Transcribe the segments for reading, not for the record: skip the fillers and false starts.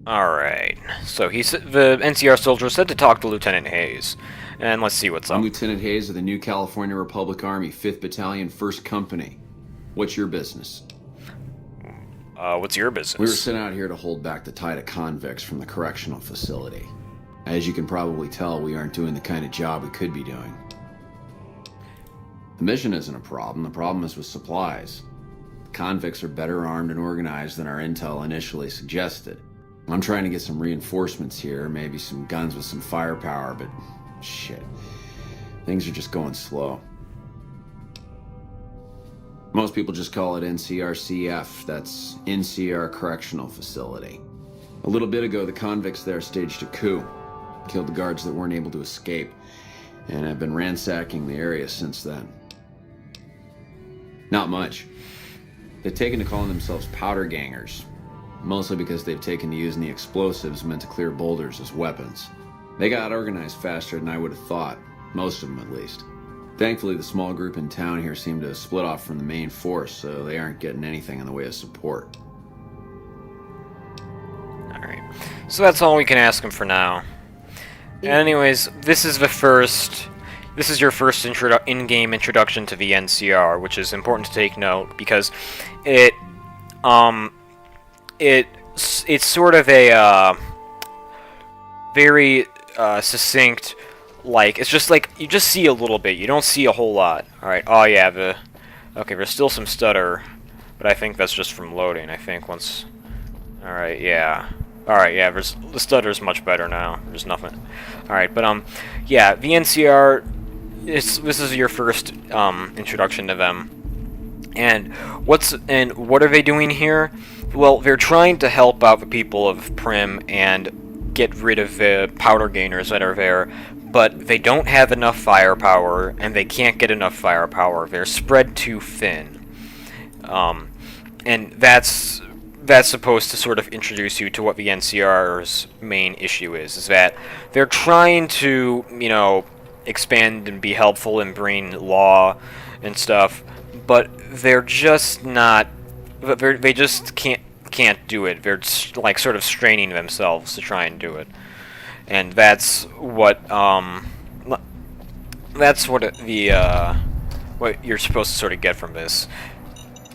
Alright, so the NCR soldier said to talk to Lieutenant Hayes, and let's see what's I'm up. Lieutenant Hayes of the New California Republic Army, 5th Battalion, 1st Company. What's your business? What's your We were business? sent out here to hold back the tide of convicts from the correctional facility. As you can probably tell, we aren't doing the kind of job we could be doing. The mission isn't a problem, the problem is with supplies. The convicts are better armed and organized than our intel initially suggested. I'm trying to get some reinforcements here, maybe some guns with some firepower, but shit. Things are just going slow. Most people just call it NCRCF, that's NCR Correctional Facility. A little bit ago, the convicts there staged a coup, killed the guards that weren't able to escape, and have been ransacking the area since then. Not much. They've taken to calling themselves powder gangers, mostly because they've taken to using the explosives meant to clear boulders as weapons. They got organized faster than I would have thought, most of them at least. Thankfully, the small group in town here seem to have split off from the main force, so they aren't getting anything in the way of support. Alright, so that's all we can ask him for now. Anyways, this is your first in-game introduction to the NCR, which is important to take note, because it's sort of a, very, succinct, like, it's just like, you just see a little bit, you don't see a whole lot. Alright, oh yeah, okay, there's still some stutter, but I think that's just from loading, I think, once, alright, yeah. Alright, yeah, the stutter's much better now, there's nothing. Alright, but, yeah, the NCR, this is your first, introduction to them. And what are they doing here? Well, they're trying to help out the people of Prim and get rid of the powder gainers that are there, but they don't have enough firepower, and they can't get enough firepower. They're spread too thin. And that's supposed to sort of introduce you to what the NCR's main issue is that they're trying to, you know, expand and be helpful and bring law and stuff, but they're just not, they just can't do it. They're like sort of straining themselves to try and do it. And that's what what you're supposed to sort of get from this.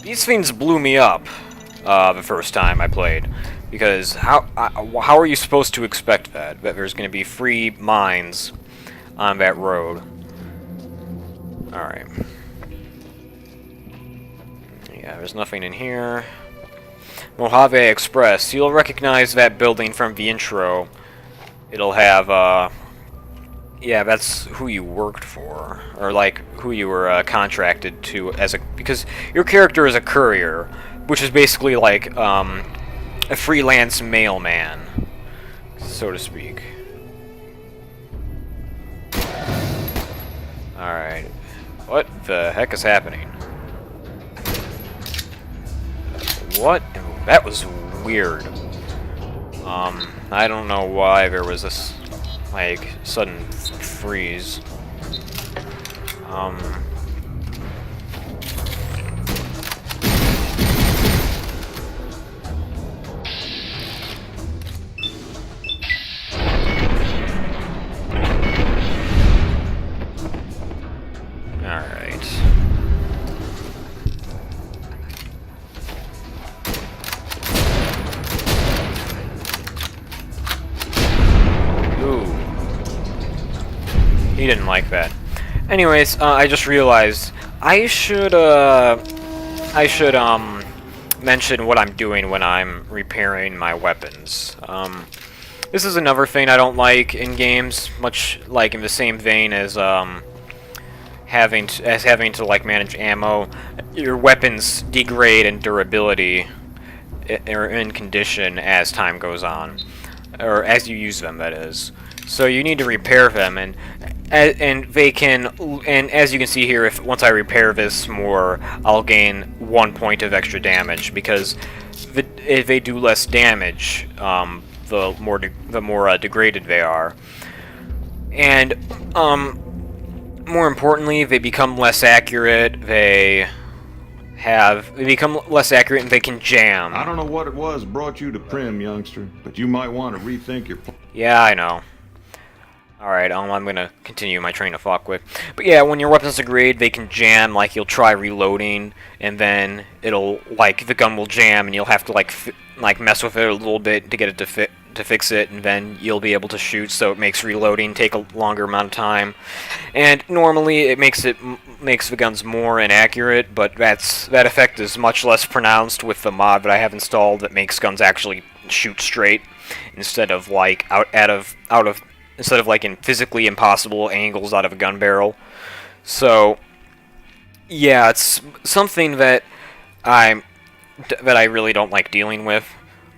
These things blew me up the first time I played, because how are you supposed to expect that there's going to be free mines on that road? All right. Yeah, there's nothing in here. Mojave Express. You'll recognize that building from the intro. It'll have, yeah, that's who you worked for, or like who you were contracted to because your character is a courier, which is basically like a freelance mailman, so to speak. All right, what the heck is happening? What? That was weird. I don't know why there was this, like, sudden freeze. Alright. He didn't like that. Anyways, I just realized I should mention what I'm doing when I'm repairing my weapons. This is another thing I don't like in games, much like in the same vein as having to like manage ammo. Your weapons degrade in durability or in condition as time goes on, or as you use them, that is. So you need to repair them, and they can, and as you can see here, once I repair this more, I'll gain 1 point of extra damage, because if they do less damage, the more degraded they are, and more importantly, they become less accurate. They they become less accurate and they can jam. I don't know what it was brought you to Prim, youngster, but you might want to rethink your... Yeah, I know. Alright, I'm gonna continue my train of thought quick. But yeah, when your weapons degrade, they can jam, like, you'll try reloading, and then it'll, like, the gun will jam, and you'll have to, like, mess with it a little bit to get it to fix it, and then you'll be able to shoot, so it makes reloading take a longer amount of time. And normally, it makes the guns more inaccurate, but that effect is much less pronounced with the mod that I have installed that makes guns actually shoot straight, instead of, like, instead of like in physically impossible angles out of a gun barrel. So yeah, it's something that I really don't like dealing with.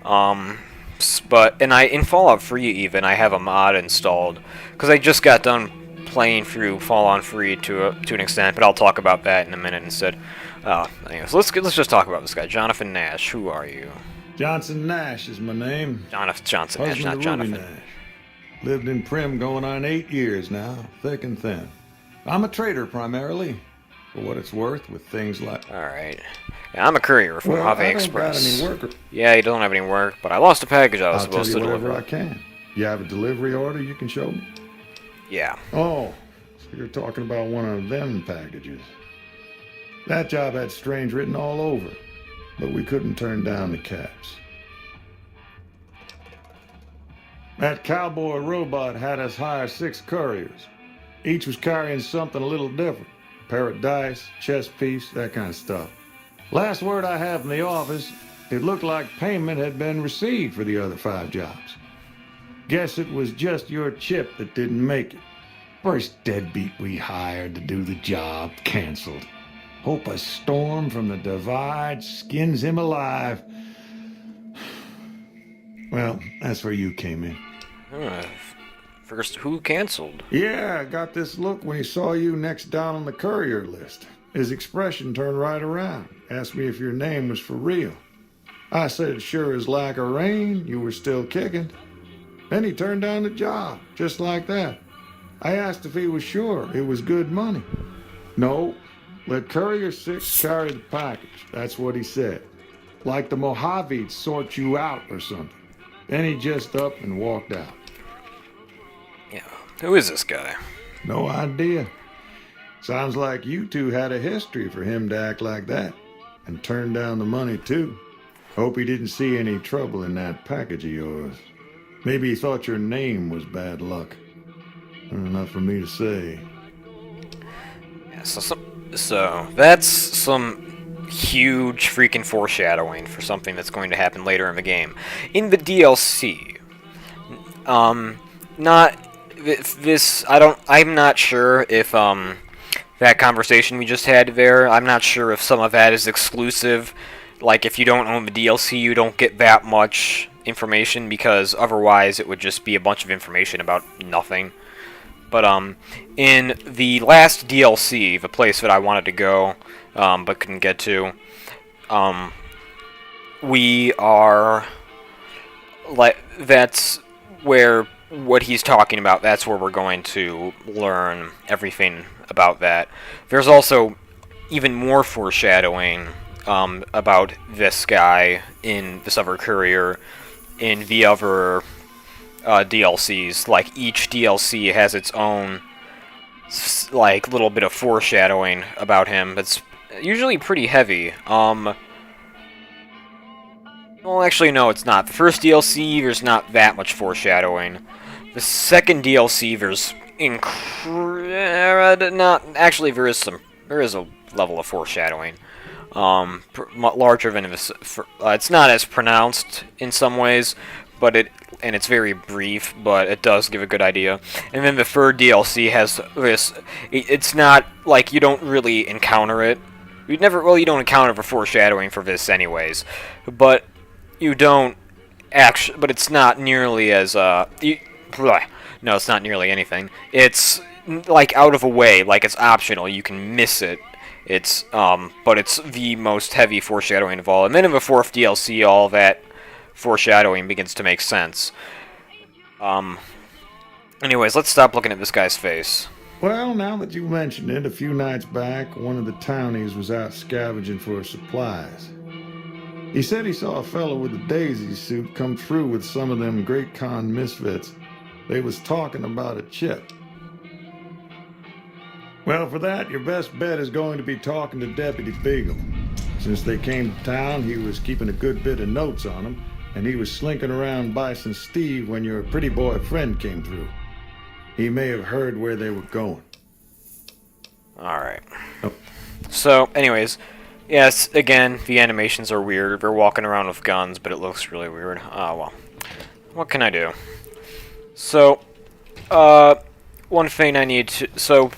But in Fallout 3 even I have a mod installed because I just got done playing through Fallout 3 to an extent, but I'll talk about that in a minute instead. Anyways, let's just talk about this guy, Jonathan Nash. Who are you? Johnson Nash is my name. Johnson Nash, not Jonathan. Nash. Lived in Prim going on 8 years now, thick and thin. I'm a trader primarily, for what it's worth with things like... Alright. Yeah, I'm a courier from Ave Express. I don't got any work. Yeah, you don't have any work, but I lost a package I was supposed to deliver. I can. You have a delivery order you can show me? Yeah. Oh, so you're talking about one of them packages. That job had strange written all over, but we couldn't turn down the caps. That cowboy robot had us hire 6 couriers. Each was carrying something a little different. A pair of dice, chess piece, that kind of stuff. Last word I have from the office, it looked like payment had been received for the other 5 jobs. Guess it was just your chip that didn't make it. First deadbeat we hired to do the job canceled. Hope a storm from the divide skins him alive. Well, that's where you came in. First, who canceled? Yeah, I got this look when he saw you next down on the courier list. His expression turned right around. Asked me if your name was for real. I said, sure as lack of rain, you were still kicking. Then he turned down the job, just like that. I asked if he was sure it was good money. No, let Courier 6 carry the package. That's what he said. Like the Mojaves sort you out or something. Then he just up and walked out. Yeah, who is this guy? No idea. Sounds like you two had a history for him to act like that. And turn down the money, too. Hope he didn't see any trouble in that package of yours. Maybe he thought your name was bad luck. Not for me to say. Yeah, so that's some huge freaking foreshadowing for something that's going to happen later in the game. In the DLC, I'm not sure if that conversation we just had there, I'm not sure if some of that is exclusive. Like, if you don't own the DLC, you don't get that much information, because otherwise it would just be a bunch of information about nothing. But, in the last DLC, the place that I wanted to go, but couldn't get to, we are, like, that's where, what he's talking about, that's where we're going to learn everything about that. There's also even more foreshadowing, about this guy in this other courier in the other DLCs. Like, each DLC has its own like little bit of foreshadowing about him. It's usually pretty heavy. Well, actually, no, it's not. The first DLC, there's not that much foreshadowing. The second DLC, there's there is a level of foreshadowing. Larger than this. It's not as pronounced in some ways, but it's very brief, but it does give a good idea. And then the third DLC has this. It's not like you don't really encounter it. You don't encounter the foreshadowing for this anyways, but you don't actually. But it's not nearly as no, it's not nearly anything. It's like out of the way, like it's optional. You can miss it. It's but it's the most heavy foreshadowing of all. And then in the fourth DLC, all that foreshadowing begins to make sense. Anyways, let's stop looking at this guy's face. Well, now that you mention it, a few nights back, one of the townies was out scavenging for supplies. He said he saw a fellow with a daisy suit come through with some of them Great Khan misfits. They was talking about a chip. Well, for that, your best bet is going to be talking to Deputy Beagle. Since they came to town, he was keeping a good bit of notes on them, and he was slinking around Bison Steve when your pretty boy friend came through. He may have heard where they were going. Alright. Oh. So, anyways, yes, again, the animations are weird. We're walking around with guns, but it looks really weird. Well. What can I do? So, one thing I need to... So,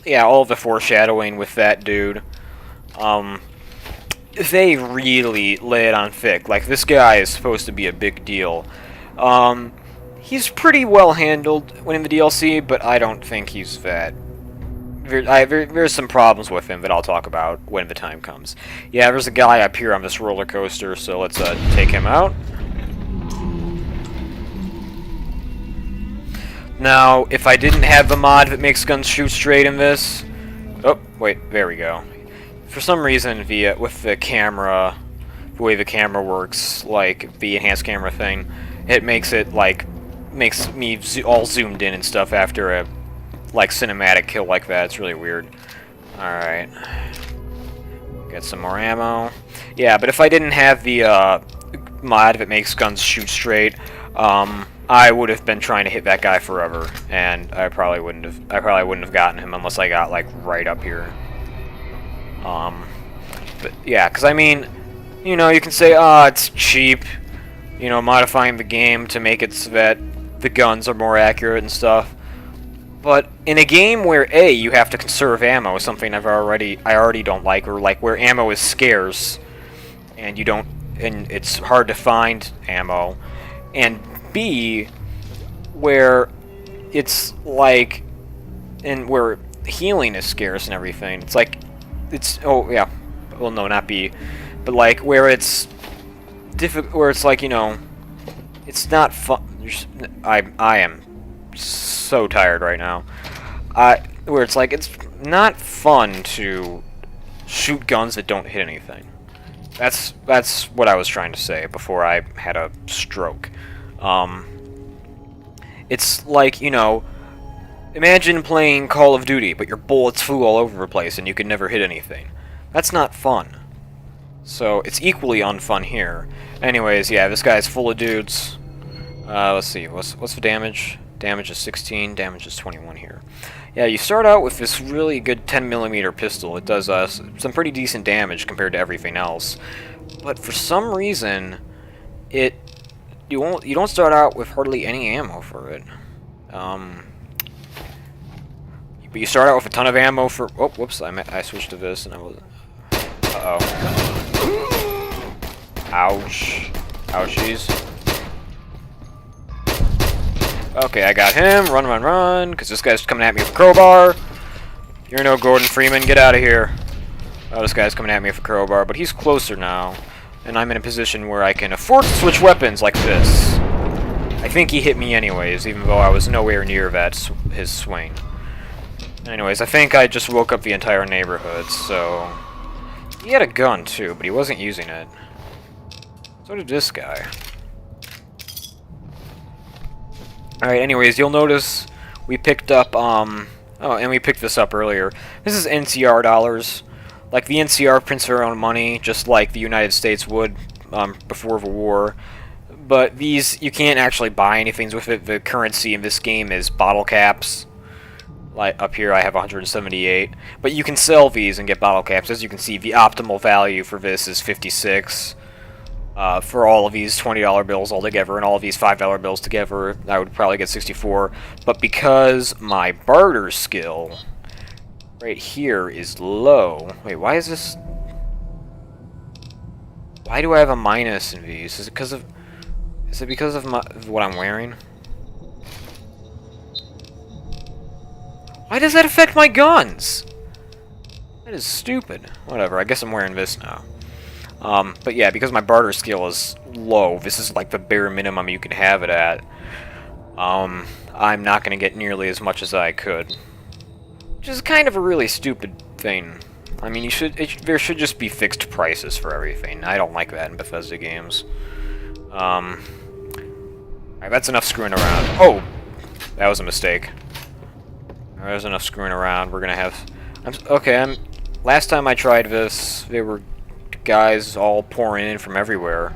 yeah, all the foreshadowing with that dude. They really lay it on thick. Like, this guy is supposed to be a big deal. He's pretty well handled when in the DLC, but I don't think he's that. There's some problems with him that I'll talk about when the time comes. Yeah, there's a guy up here on this roller coaster, so let's take him out. Now, if I didn't have the mod that makes guns shoot straight in this... Oh, wait, there we go. For some reason, with the camera, the way the camera works, like the enhanced camera thing, it makes it, like, makes me all zoomed in and stuff after a, like, cinematic kill like that. It's really weird. Alright. Get some more ammo. Yeah, but if I didn't have the, mod that makes guns shoot straight, I would have been trying to hit that guy forever, and I probably wouldn't have gotten him unless I got, like, right up here. But yeah, because I mean, you know, you can say, it's cheap, you know, modifying the game to make it so that the guns are more accurate and stuff. But in a game where you have to conserve ammo, something I already don't like, or like where ammo is scarce, and and it's hard to find ammo, and B, where it's like, and where healing is scarce and everything, it's like, oh yeah, well no, not B, but like where it's difficult, where it's like, you know, it's not fun. I am so tired right now. Where it's like, it's not fun to shoot guns that don't hit anything. That's what I was trying to say before I had a stroke. It's like, you know, imagine playing Call of Duty, but your bullets flew all over the place and you could never hit anything. That's not fun. So, it's equally unfun here. Anyways, yeah, this guy's full of dudes. Let's see, what's the damage? Damage is 16, damage is 21 here. Yeah, you start out with this really good 10mm pistol. It does some pretty decent damage compared to everything else. But for some reason, you don't start out with hardly any ammo for it. But you start out with a ton of ammo for... Oh, whoops, I switched to this and I was... Uh-oh. Ouch. Ouchies. Okay, I got him. Run, run, run, because this guy's coming at me with a crowbar. You're no Gordon Freeman. Get out of here. Oh, this guy's coming at me with a crowbar, but he's closer now. And I'm in a position where I can afford to switch weapons like this. I think he hit me anyways, even though I was nowhere near his swing. Anyways, I think I just woke up the entire neighborhood, so... He had a gun, too, but he wasn't using it. So did this guy. Alright, anyways, you'll notice we picked up, oh, and we picked this up earlier. This is NCR dollars. Like, the NCR prints their own money, just like the United States would before the war. But these, you can't actually buy anything with it. The currency in this game is bottle caps. Like, up here I have 178. But you can sell these and get bottle caps. As you can see, the optimal value for this is 56. For all of these $20 bills altogether and all of these $5 bills together, I would probably get 64. But because my barter skill right here is low... Wait, why is this... Why do I have a minus in these? Is it because of... Is it because of what I'm wearing? Why does that affect my guns? That is stupid. Whatever, I guess I'm wearing this now. But yeah, because my barter skill is low, this is like the bare minimum you can have it at. I'm not going to get nearly as much as I could. which is kind of a really stupid thing. I mean, there should just be fixed prices for everything. I don't like that in Bethesda games. Alright, that's enough screwing around. Oh! That was a mistake. There's enough screwing around. We're gonna have... Last time I tried this, there were guys all pouring in from everywhere.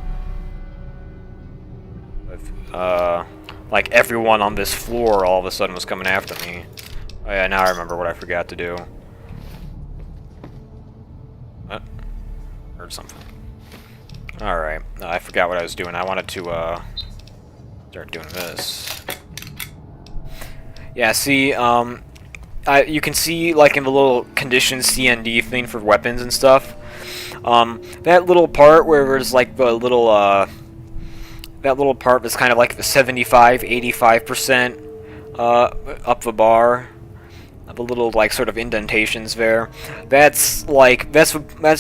Like everyone on this floor all of a sudden was coming after me. Oh yeah, now I remember what I forgot to do. What? Heard something. Alright, I forgot what I was doing. I wanted to, start doing this. Yeah, see, you can see, like, in the little condition CND thing for weapons and stuff, that little part where there's, like, the little, that little part that's kind of like the 75, 85%, up the bar, the little, like, sort of indentations there, that's, like, that's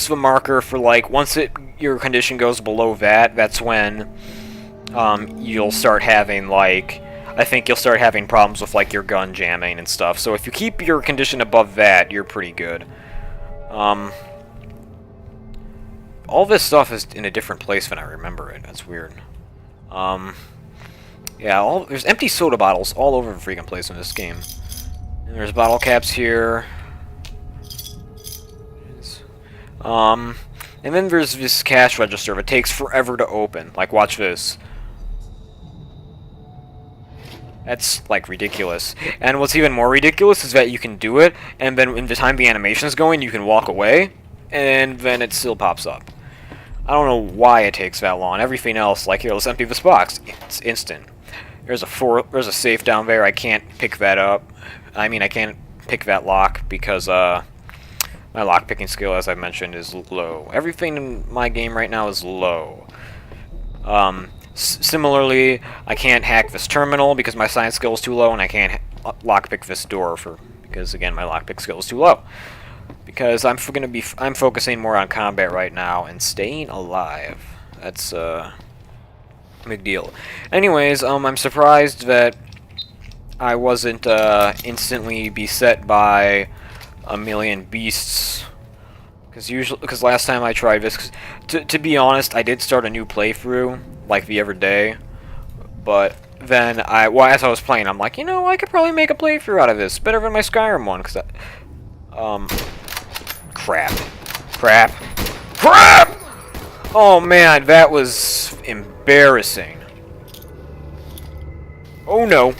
the marker for, like, once your condition goes below that, that's when, you'll start having, like, I think you'll start having problems with, like, your gun jamming and stuff. So if you keep your condition above that, you're pretty good. All this stuff is in a different place than I remember it. That's weird. Yeah, there's empty soda bottles all over the freaking place in this game. And there's bottle caps here. And then there's this cash register that takes forever to open. Like, watch this. That's, like, ridiculous. And what's even more ridiculous is that you can do it, and then in the time the animation is going, you can walk away, and then it still pops up. I don't know why it takes that long. Everything else, like, here, let's empty this box. It's instant. There's a safe down there. I can't pick that up. I mean, I can't pick that lock because, my lock-picking skill, as I mentioned, is low. Everything in my game right now is low. Similarly, I can't hack this terminal because my science skill is too low, and I can't lockpick this door because again my lockpick skill is too low. Because I'm focusing more on combat right now and staying alive. That's a big deal. Anyways, I'm surprised that I wasn't instantly beset by a million beasts. Because last time I tried this, to be honest, I did start a new playthrough, like the other day, but then as I was playing, I'm like, you know, I could probably make a playthrough out of this, better than my Skyrim one, because crap. Oh man, that was embarrassing. Oh no.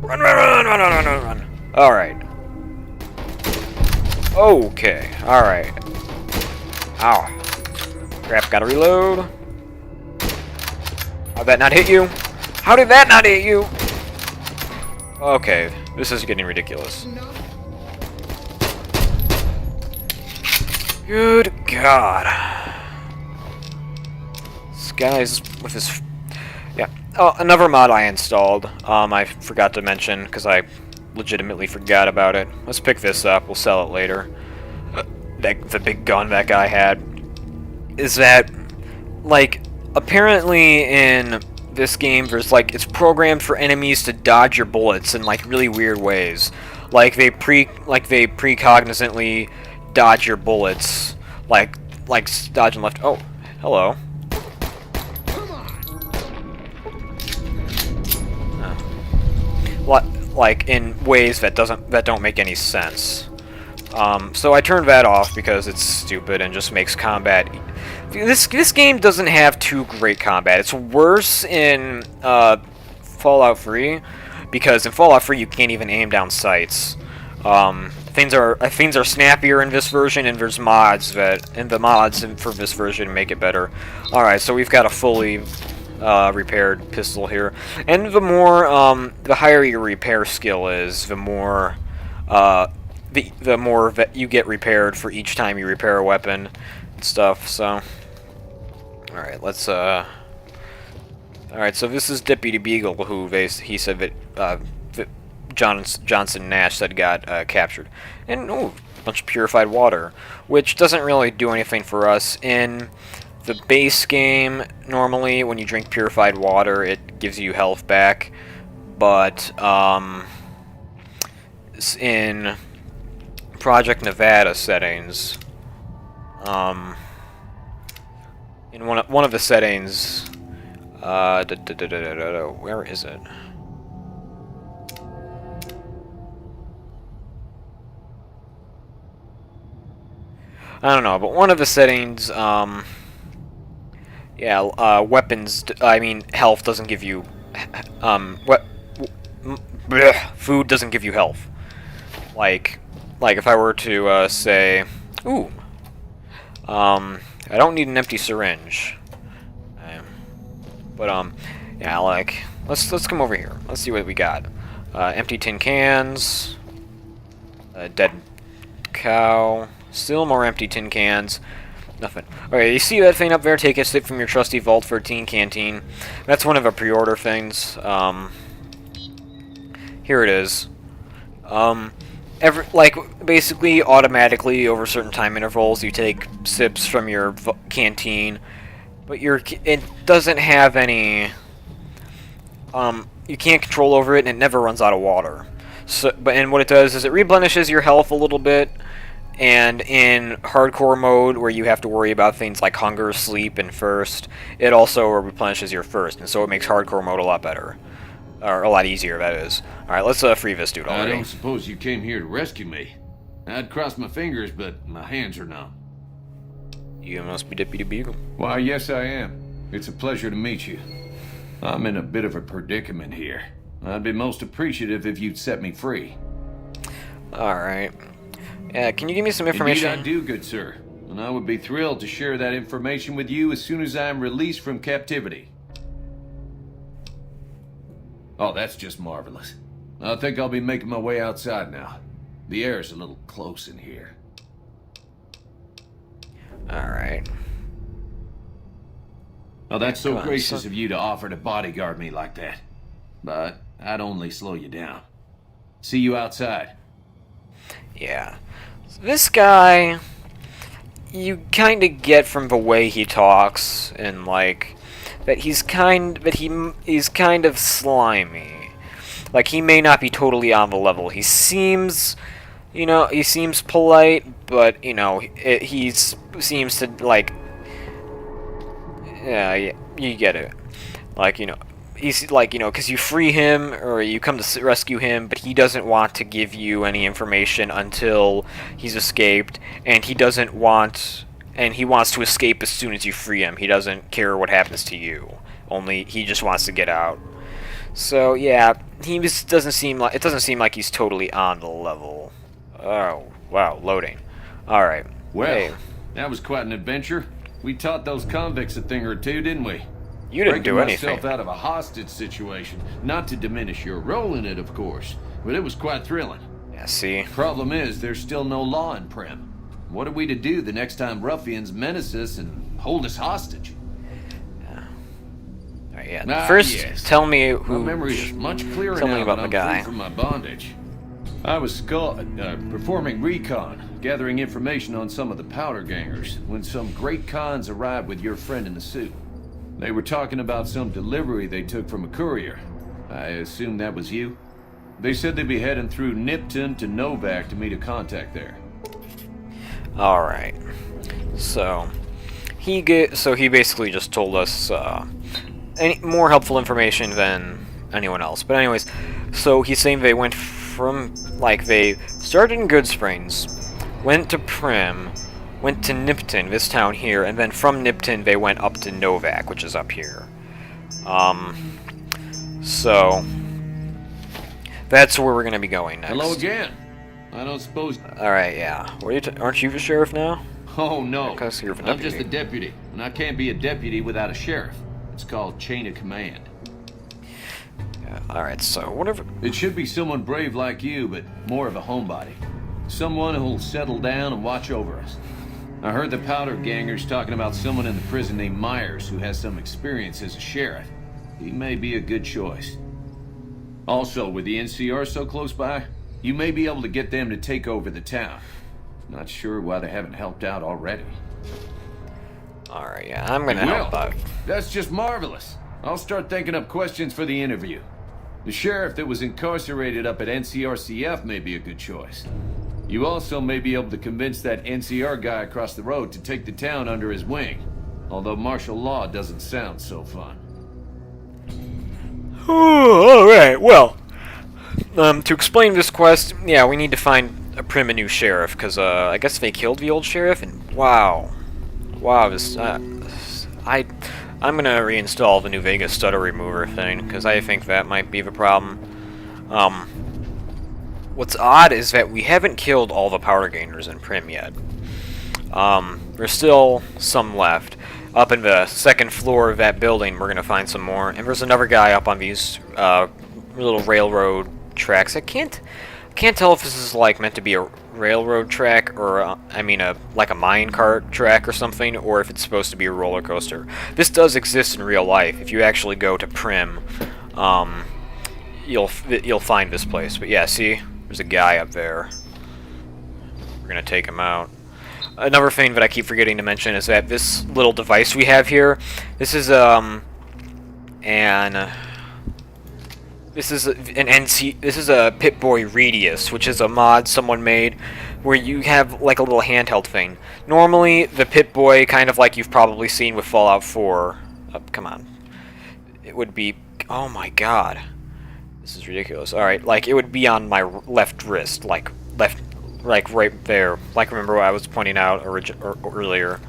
Run. Alright. Okay, alright. Ow. Crap, gotta reload. How'd that not hit you? How did that not hit you? Okay, this is getting ridiculous. Good God. This guy's with his... Yeah. Oh, another mod I installed. I forgot to mention, because I legitimately forgot about it. Let's pick this up. We'll sell it later. The big gun that guy had. Is that, like, apparently in this game, there's, like, it's programmed for enemies to dodge your bullets in, like, really weird ways. Like, they precognizantly dodge your bullets. Like dodging left. Oh, hello. Like in ways that don't make any sense. So I turned that off because it's stupid and just makes combat. This game doesn't have too great combat. It's worse in Fallout 3 because in Fallout 3 you can't even aim down sights. Things are snappier in this version, and there's mods for this version make it better. All right, so we've got a fully repaired pistol here, and the higher your repair skill is, the more that you get repaired for each time you repair a weapon and stuff. So, all right, let's all right, so this is Deputy Beagle, who he said that Johnson Nash said got captured, and a bunch of purified water, which doesn't really do anything for us in the base game. Normally, when you drink purified water, it gives you health back, but in Project Nevada settings, in one of the settings, where is it? I don't know, but one of the settings, weapons, health doesn't give you, food doesn't give you health. Like if I were to, say, ooh, I don't need an empty syringe. Yeah, like, let's come over here. Let's see what we got. Empty tin cans, dead cow, still more empty tin cans. Nothing. Okay, you see that thing up there? Take a sip from your trusty Vault 13 canteen. That's one of the pre-order things. Here it is. Basically, automatically, over certain time intervals, you take sips from your canteen, but it doesn't have any, you can't control over it, and it never runs out of water. And what it does is it replenishes your health a little bit, and in hardcore mode, where you have to worry about things like hunger, sleep, and thirst, it also replenishes your thirst, and so it makes hardcore mode a lot better. Or a lot easier, that is. Alright, let's free this dude already. I don't suppose you came here to rescue me. I'd cross my fingers, but my hands are numb. You must be Deputy Beagle. Why, yes I am. It's a pleasure to meet you. I'm in a bit of a predicament here. I'd be most appreciative if you'd set me free. Alright. Can you give me some information? Indeed I do, good sir. And I would be thrilled to share that information with you as soon as I am released from captivity. Oh, that's just marvelous. I think I'll be making my way outside now. The air's a little close in here. Alright. Oh, that's so gracious of you to offer to bodyguard me like that. But I'd only slow you down. See you outside. Yeah. So this guy, you kind of get from the way he talks, and like that he's kind of slimy. Like, he may not be totally on the level. He seems, he seems polite, but he seems to like, yeah, you get it. Like, he's like, because you free him, or you come to rescue him, but he doesn't want to give you any information until he's escaped, and he wants to escape as soon as you free him. He doesn't care what happens to you. Only, he just wants to get out. So, yeah, it doesn't seem like he's totally on the level. Oh, wow, loading. Alright. Well, hey. That was quite an adventure. We taught those convicts a thing or two, didn't we? You didn't do anything. Myself out of a hostage situation. Not to diminish your role in it, of course, but it was quite thrilling. Yeah, see? Problem is, there's still no law in Prim. What are we to do the next time ruffians menace us and hold us hostage? Yeah. First, yes. tell me who. My memory is much clearer tell now me about that I'm the guy. free from my bondage. I was performing recon, gathering information on some of the powder gangers, when some great cons arrived with your friend in the suit. They were talking about some delivery they took from a courier. I assume that was you? They said they'd be heading through Nipton to Novak to meet a contact there. Alright. So he basically just told us more helpful information than anyone else. But anyways, so he's saying they went from, they started in Good Springs, went to Prim, went to Nipton, this town here, and then from Nipton they went up to Novak, which is up here. So that's where we're gonna be going next. Hello again. I don't suppose... Alright, yeah. Aren't you the sheriff now? Oh, no. Because you're the I'm deputy. just a deputy, and I can't be a deputy without a sheriff. It's called chain of command. Yeah, alright, so whatever... It should be someone brave like you, but more of a homebody. Someone who'll settle down and watch over us. I heard the powder gangers talking about someone in the prison named Myers who has some experience as a sheriff. He may be a good choice. Also, with the NCR so close by, you may be able to get them to take over the town. Not sure why they haven't helped out already. Alright, yeah, I'm gonna help out. That's just marvelous. I'll start thinking up questions for the interview. The sheriff that was incarcerated up at NCRCF may be a good choice. You also may be able to convince that NCR guy across the road to take the town under his wing. Although martial law doesn't sound so fun. Alright, well. To explain this quest, yeah, we need to find a Prim a new sheriff, because, I guess they killed the old sheriff, and wow. Wow, this, I'm gonna reinstall the New Vegas stutter remover thing, because I think that might be the problem. What's odd is that we haven't killed all the powder gainers in Prim yet. There's still some left. Up in the second floor of that building, we're gonna find some more, and there's another guy up on these, little railroad tracks. I can't tell if this is, like, meant to be a railroad track, or, like a mine cart track or something, or if it's supposed to be a roller coaster. This does exist in real life. If you actually go to Prim, you'll find this place. But yeah, see? There's a guy up there. We're gonna take him out. Another thing that I keep forgetting to mention is that this little device we have here, this is a Pip-Boy Radius, which is a mod someone made where you have like a little handheld thing. Normally, the Pip-Boy, kind of like you've probably seen with Fallout 4, come on, it would be, oh my god, this is ridiculous. Alright, like it would be on my left wrist, like right there, like remember what I was pointing out earlier.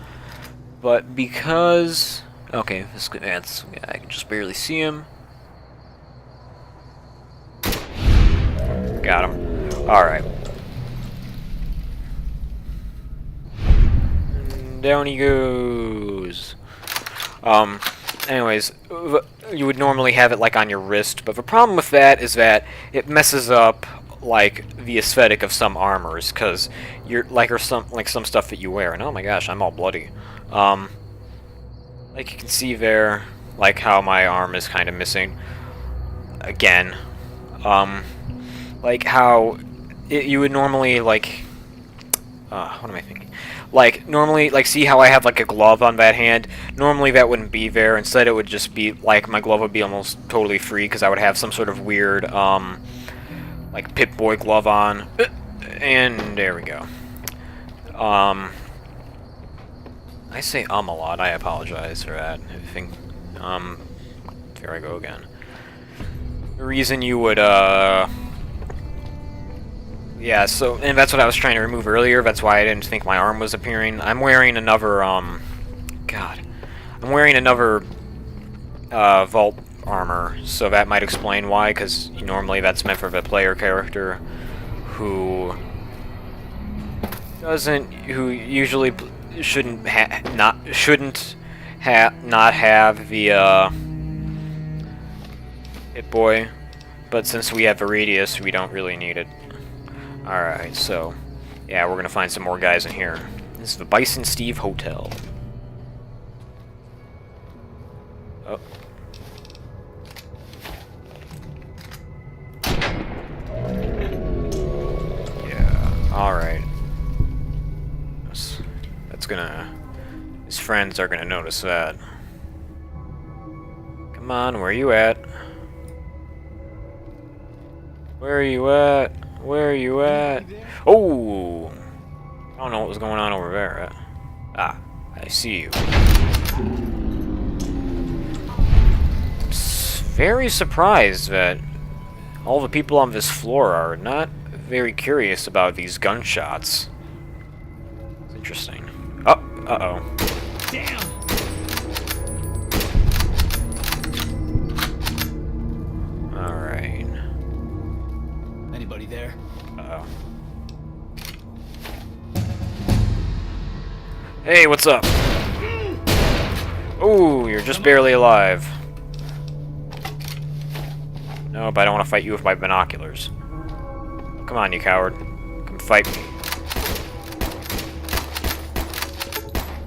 But because, okay, I can just barely see him. Got him. Alright. Down he goes. Anyways, you would normally have it like on your wrist, but the problem with that is that it messes up like the aesthetic of some armors, because you're like some stuff that you wear. And oh my gosh, I'm all bloody. Like you can see there, like how my arm is kind of missing. Again, like how you would normally like. What am I thinking? Like, normally, like, see how I have, like, a glove on that hand? Normally that wouldn't be there. Instead, it would just be, like, my glove would be almost totally free, because I would have some sort of weird, like, Pip-Boy glove on. And there we go. I say a lot. I apologize for that. I think, there I go again. The reason you would, yeah, so, and that's what I was trying to remove earlier, that's why I didn't think my arm was appearing. I'm wearing another, God. I'm wearing another, vault armor, so that might explain why, because normally that's meant for the player character who usually shouldn't not have the, Hit-Boy, but since we have a radius, we don't really need it. Alright, so, yeah, we're gonna find some more guys in here. This is the Bison Steve Hotel. Oh. Yeah, alright. That's gonna... His friends are gonna notice that. Come on, where are you at? Where are you at? Where are you at? Oh! I don't know what was going on over there. Ah, I see you. I'm very surprised that all the people on this floor are not very curious about these gunshots. It's interesting. Oh, uh-oh. Damn! Alright. Anybody there? Uh-oh. Hey, what's up? Ooh, you're just barely alive. Nope, I don't want to fight you with my binoculars. Come on, you coward. Come fight me.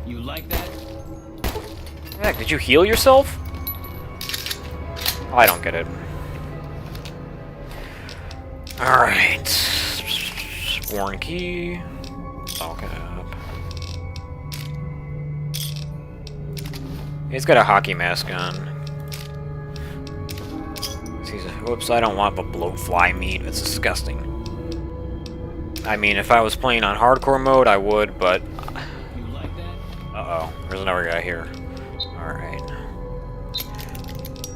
You like that? Heck, did you heal yourself? Oh, I don't get it. Alright. Warren key. Lock it up. He's got a hockey mask on. Whoops, I don't want the bloatfly meat. It's disgusting. I mean, if I was playing on hardcore mode, I would, but... Uh-oh, there's another guy here. Alright.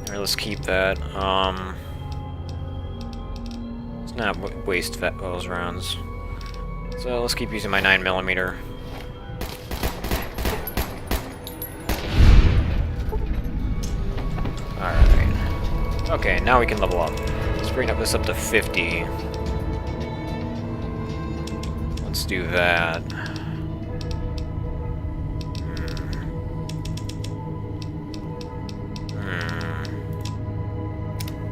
Alright, let's keep that. Let's not waste those rounds. So, let's keep using my 9mm. Alright. Okay, now we can level up. Let's bring this up to 50. Let's do that.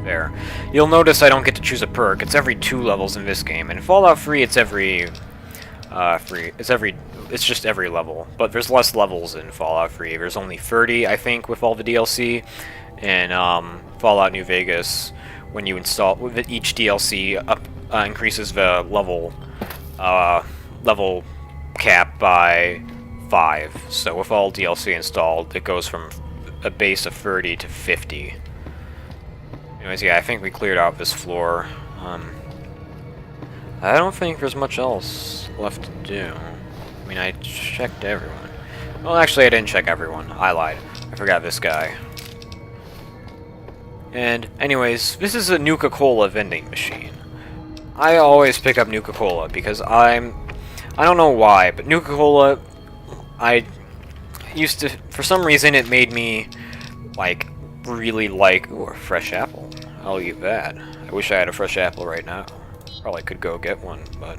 There. You'll notice I don't get to choose a perk. It's every 2 levels in this game. And in Fallout 3, it's every... It's just every level. But there's less levels in Fallout 3. There's only 30, I think, with all the DLC. And Fallout New Vegas, when you install... With each DLC, increases the level cap by 5. So with all DLC installed, it goes from a base of 30 to 50. Anyways, yeah, I think we cleared out this floor. I don't think there's much else left to do. I mean, I checked everyone. Well, actually, I didn't check everyone. I lied. I forgot this guy. And, anyways, this is a Nuka-Cola vending machine. I always pick up Nuka-Cola because I don't know why, but Nuka-Cola, I used to, for some reason, it made me, like, really like... Ooh, a fresh apple. I'll eat that. I wish I had a fresh apple right now. Probably could go get one, but...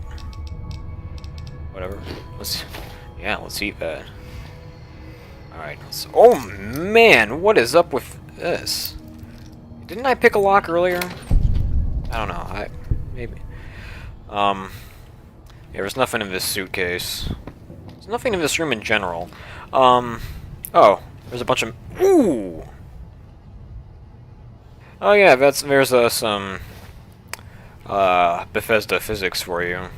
Whatever. Let's eat that. Alright, oh man, what is up with this? Didn't I pick a lock earlier? I don't know, maybe. Yeah, there's nothing in this suitcase. There's nothing in this room in general. Oh, there's a bunch of... Ooh! Oh yeah, there's some Bethesda physics for you.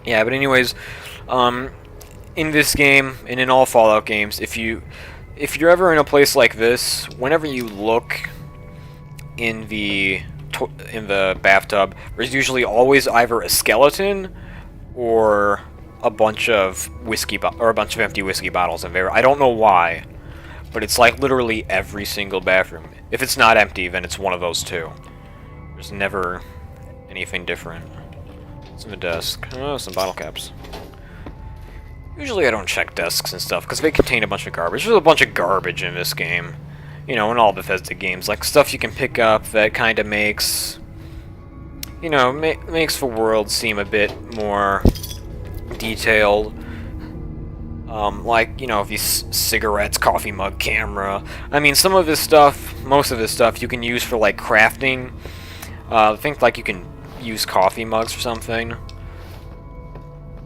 Yeah, but anyways, in this game and in all Fallout games, if you're ever in a place like this, whenever you look in the bathtub, there's usually always either a skeleton or a bunch of empty whiskey bottles in there. I don't know why, but it's like literally every single bathroom. If it's not empty, then it's one of those two. There's never anything different. What's in the desk? Oh, some bottle caps. Usually I don't check desks and stuff, because they contain a bunch of garbage. There's a bunch of garbage in this game. You know, in all Bethesda games. Like, stuff you can pick up that kind of makes... You know, makes the world seem a bit more detailed. Like, you know, these cigarettes, coffee mug, camera. I mean, some of this stuff, most of this stuff, you can use for, like, crafting. I think, like, you can use coffee mugs or something.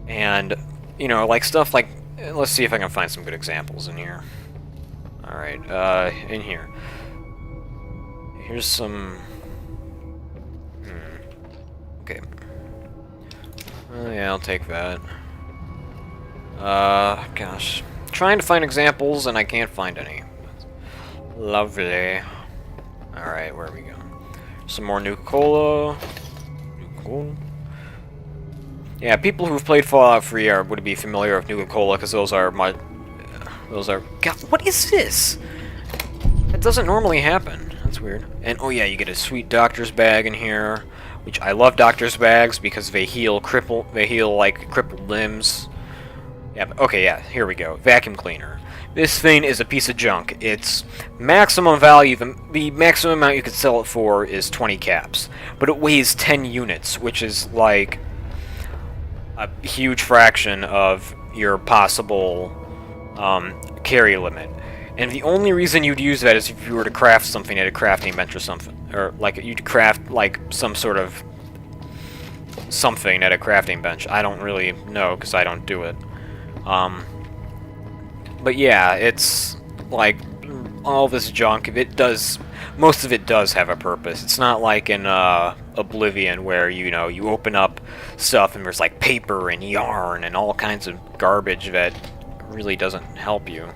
And, you know, like, stuff like... Let's see if I can find some good examples in here. Alright, in here. Here's some... Okay. Yeah, I'll take that. Gosh. Trying to find examples, and I can't find any. Lovely. Alright, where are we going? Some more Nuka-Cola. Nuka-Cola. Yeah, people who've played Fallout 3 would be familiar with Nuka-Cola, because those are... God, what is this? That doesn't normally happen. That's weird. And, oh yeah, you get a sweet doctor's bag in here, which I love doctor's bags, because they heal, like, crippled limbs. Yeah, okay, yeah, here we go. Vacuum cleaner. This thing is a piece of junk. Its maximum value, the maximum amount you could sell it for is 20 caps. But it weighs 10 units, which is like a huge fraction of your possible carry limit. And the only reason you'd use that is if you were to craft something at a crafting bench or something. Or, like, you'd craft, like, some sort of something at a crafting bench. I don't really know, because I don't do it. But yeah, it's like all this junk. Most of it does have a purpose. It's not like in Oblivion where, you know, you open up stuff and there's like paper and yarn and all kinds of garbage that really doesn't help you.